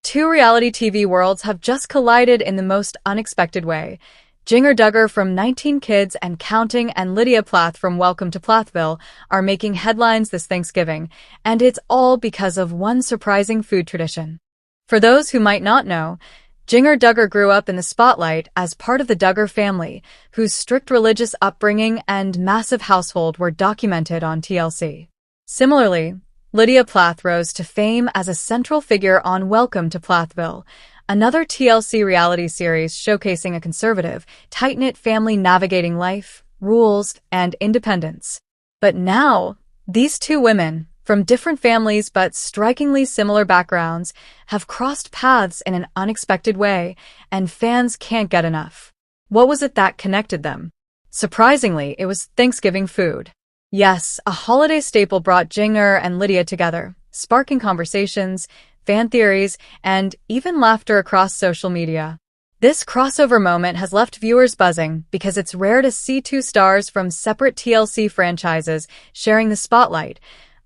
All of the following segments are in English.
two reality TV worlds have just collided in the most unexpected way. Jinger Duggar from 19 Kids and Counting and Lydia Plath from Welcome to Plathville are making headlines this Thanksgiving, and it's all because of one surprising food tradition. For those who might not know, Jinger Duggar grew up in the spotlight as part of the Duggar family, whose strict religious upbringing and massive household were documented on TLC. Similarly, Lydia Plath rose to fame as a central figure on Welcome to Plathville, another TLC reality series showcasing a conservative, tight-knit family navigating life, rules, and independence. But now, these two women, from different families but strikingly similar backgrounds, have crossed paths in an unexpected way, and fans can't get enough. What was it that connected them? Surprisingly, it was Thanksgiving food. Yes, a holiday staple brought Jinger and Lydia together, sparking conversations, fan theories, and even laughter across social media. This crossover moment has left viewers buzzing because it's rare to see two stars from separate TLC franchises sharing the spotlight,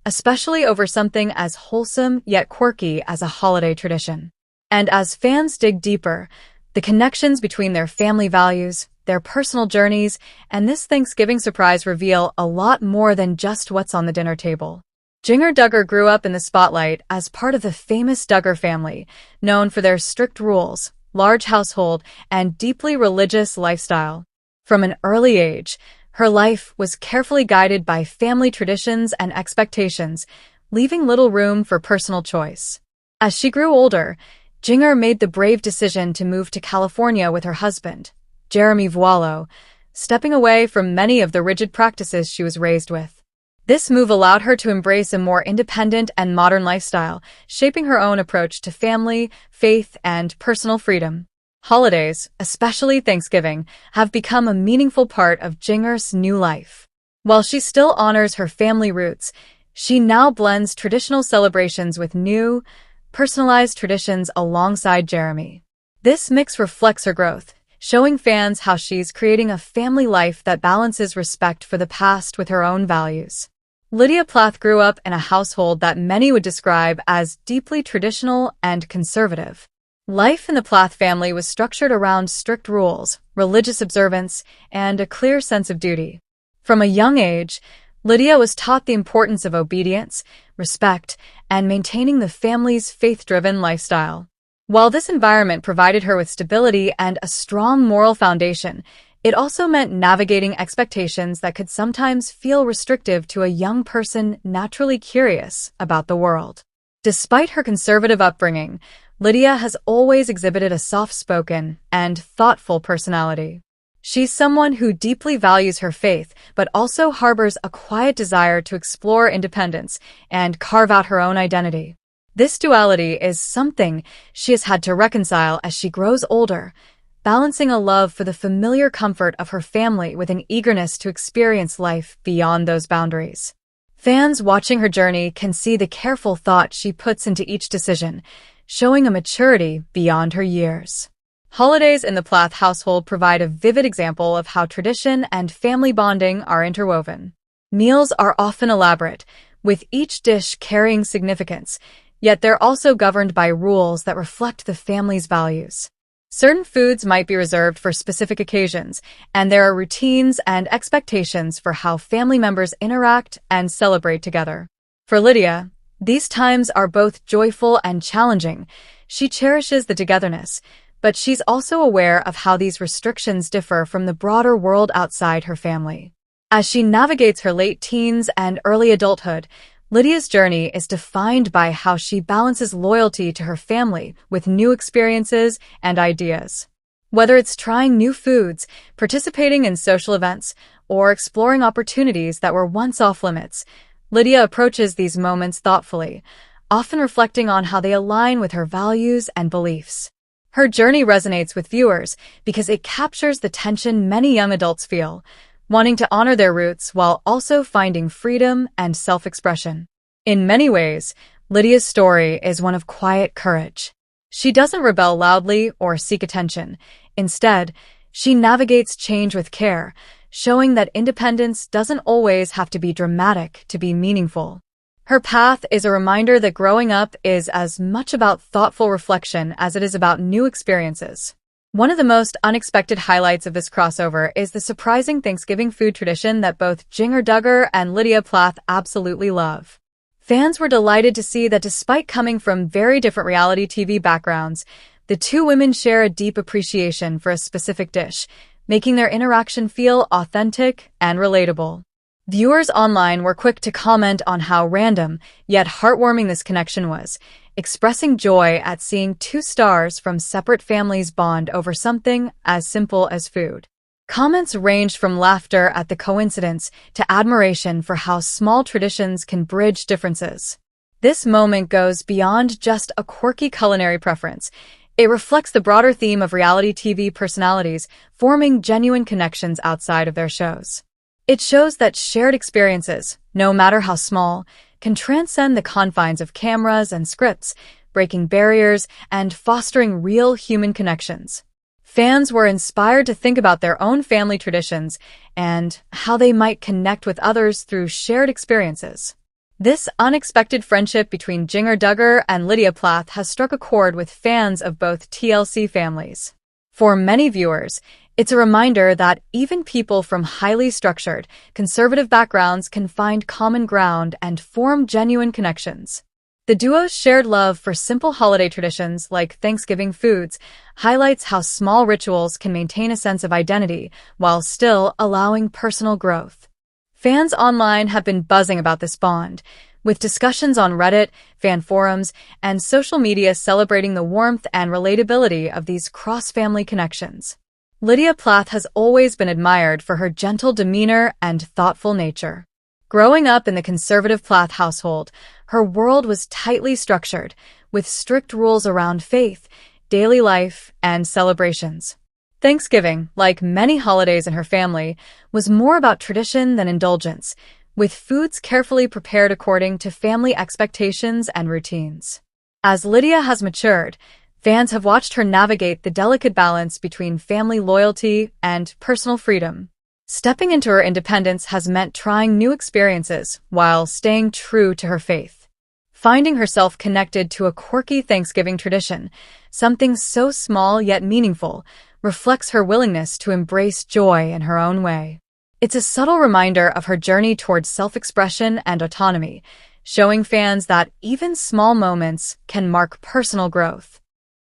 especially over something as wholesome yet quirky as a holiday tradition. And as fans dig deeper, the connections between their family values, their personal journeys, and this Thanksgiving surprise reveal a lot more than just what's on the dinner table. Jinger Duggar grew up in the spotlight as part of the famous Duggar family, known for their strict rules, large household, and deeply religious lifestyle. From an early age, her life was carefully guided by family traditions and expectations, leaving little room for personal choice. As she grew older, Jinger made the brave decision to move to California with her husband, Jeremy Vuolo, stepping away from many of the rigid practices she was raised with. This move allowed her to embrace a more independent and modern lifestyle, shaping her own approach to family, faith, and personal freedom. Holidays, especially Thanksgiving, have become a meaningful part of Jinger's new life. While she still honors her family roots, she now blends traditional celebrations with new, personalized traditions alongside Jeremy. This mix reflects her growth, showing fans how she's creating a family life that balances respect for the past with her own values. Lydia Plath grew up in a household that many would describe as deeply traditional and conservative. Life in the Plath family was structured around strict rules, religious observance, and a clear sense of duty. From a young age, Lydia was taught the importance of obedience, respect, and maintaining the family's faith-driven lifestyle. While this environment provided her with stability and a strong moral foundation, it also meant navigating expectations that could sometimes feel restrictive to a young person naturally curious about the world. Despite her conservative upbringing, Lydia has always exhibited a soft-spoken and thoughtful personality. She's someone who deeply values her faith, but also harbors a quiet desire to explore independence and carve out her own identity. This duality is something she has had to reconcile as she grows older, balancing a love for the familiar comfort of her family with an eagerness to experience life beyond those boundaries. Fans watching her journey can see the careful thought she puts into each decision, showing a maturity beyond her years. Holidays in the Plath household provide a vivid example of how tradition and family bonding are interwoven. Meals are often elaborate, with each dish carrying significance, yet they're also governed by rules that reflect the family's values. Certain foods might be reserved for specific occasions, and there are routines and expectations for how family members interact and celebrate together. For Lydia, these times are both joyful and challenging. She cherishes the togetherness, but she's also aware of how these restrictions differ from the broader world outside her family. As she navigates her late teens and early adulthood, Lydia's journey is defined by how she balances loyalty to her family with new experiences and ideas. Whether it's trying new foods, participating in social events, or exploring opportunities that were once off-limits, Lydia approaches these moments thoughtfully, often reflecting on how they align with her values and beliefs. Her journey resonates with viewers because it captures the tension many young adults feel, wanting to honor their roots while also finding freedom and self-expression. In many ways, Lydia's story is one of quiet courage. She doesn't rebel loudly or seek attention. Instead, she navigates change with care, showing that independence doesn't always have to be dramatic to be meaningful. Her path is a reminder that growing up is as much about thoughtful reflection as it is about new experiences. One of the most unexpected highlights of this crossover is the surprising Thanksgiving food tradition that both Jinger Duggar and Lydia Plath absolutely love. Fans were delighted to see that despite coming from very different reality TV backgrounds, the two women share a deep appreciation for a specific dish, making their interaction feel authentic and relatable. Viewers online were quick to comment on how random, yet heartwarming this connection was, expressing joy at seeing two stars from separate families bond over something as simple as food. Comments ranged from laughter at the coincidence to admiration for how small traditions can bridge differences. This moment goes beyond just a quirky culinary preference. It reflects the broader theme of reality TV personalities forming genuine connections outside of their shows. It shows that shared experiences, no matter how small, can transcend the confines of cameras and scripts, breaking barriers and fostering real human connections. Fans were inspired to think about their own family traditions and how they might connect with others through shared experiences. This unexpected friendship between Jinger Duggar and Lydia Plath has struck a chord with fans of both TLC families. For many viewers, it's a reminder that even people from highly structured, conservative backgrounds can find common ground and form genuine connections. The duo's shared love for simple holiday traditions like Thanksgiving foods highlights how small rituals can maintain a sense of identity while still allowing personal growth. Fans online have been buzzing about this bond, with discussions on Reddit, fan forums, and social media celebrating the warmth and relatability of these cross-family connections. Lydia Plath has always been admired for her gentle demeanor and thoughtful nature. Growing up in the conservative Plath household, her world was tightly structured, with strict rules around faith, daily life, and celebrations. Thanksgiving, like many holidays in her family, was more about tradition than indulgence, with foods carefully prepared according to family expectations and routines. As Lydia has matured, fans have watched her navigate the delicate balance between family loyalty and personal freedom. Stepping into her independence has meant trying new experiences while staying true to her faith. Finding herself connected to a quirky Thanksgiving tradition, something so small yet meaningful, reflects her willingness to embrace joy in her own way. It's a subtle reminder of her journey towards self-expression and autonomy, showing fans that even small moments can mark personal growth.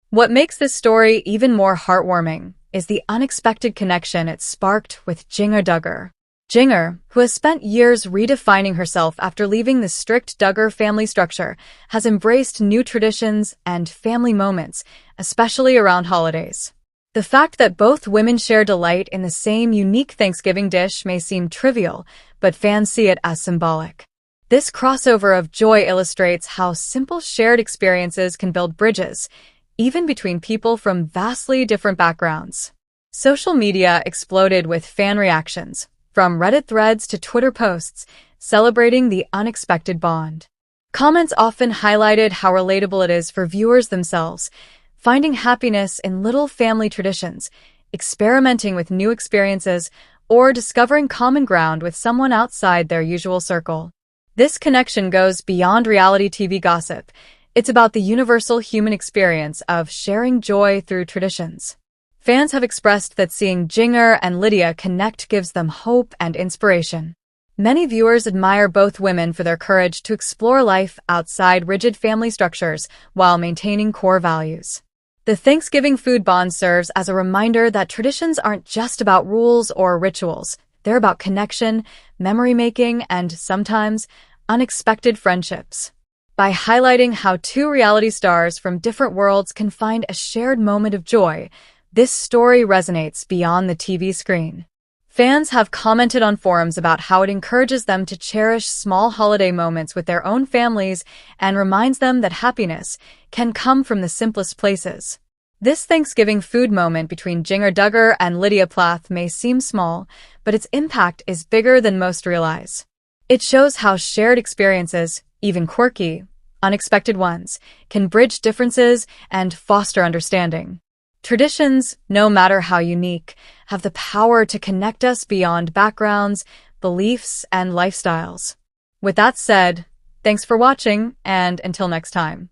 What makes this story even more heartwarming is the unexpected connection it sparked with Jinger Duggar. Jinger, who has spent years redefining herself after leaving the strict Duggar family structure, has embraced new traditions and family moments, especially around holidays. The fact that both women share delight in the same unique Thanksgiving dish may seem trivial, but fans see it as symbolic. This crossover of joy illustrates how simple shared experiences can build bridges, even between people from vastly different backgrounds. Social media exploded with fan reactions, from Reddit threads to Twitter posts, celebrating the unexpected bond. Comments often highlighted how relatable it is for viewers themselves, finding happiness in little family traditions, experimenting with new experiences, or discovering common ground with someone outside their usual circle. This connection goes beyond reality TV gossip. It's about the universal human experience of sharing joy through traditions. Fans have expressed that seeing Jinger and Lydia connect gives them hope and inspiration. Many viewers admire both women for their courage to explore life outside rigid family structures while maintaining core values. The Thanksgiving food bond serves as a reminder that traditions aren't just about rules or rituals. They're about connection, memory-making, and sometimes unexpected friendships. By highlighting how two reality stars from different worlds can find a shared moment of joy, this story resonates beyond the TV screen. Fans have commented on forums about how it encourages them to cherish small holiday moments with their own families and reminds them that happiness can come from the simplest places. This Thanksgiving food moment between Jinger Duggar and Lydia Plath may seem small, but its impact is bigger than most realize. It shows how shared experiences, even quirky, unexpected ones, can bridge differences and foster understanding. Traditions, no matter how unique, have the power to connect us beyond backgrounds, beliefs, and lifestyles. With that said, Thanks for watching, and until next time.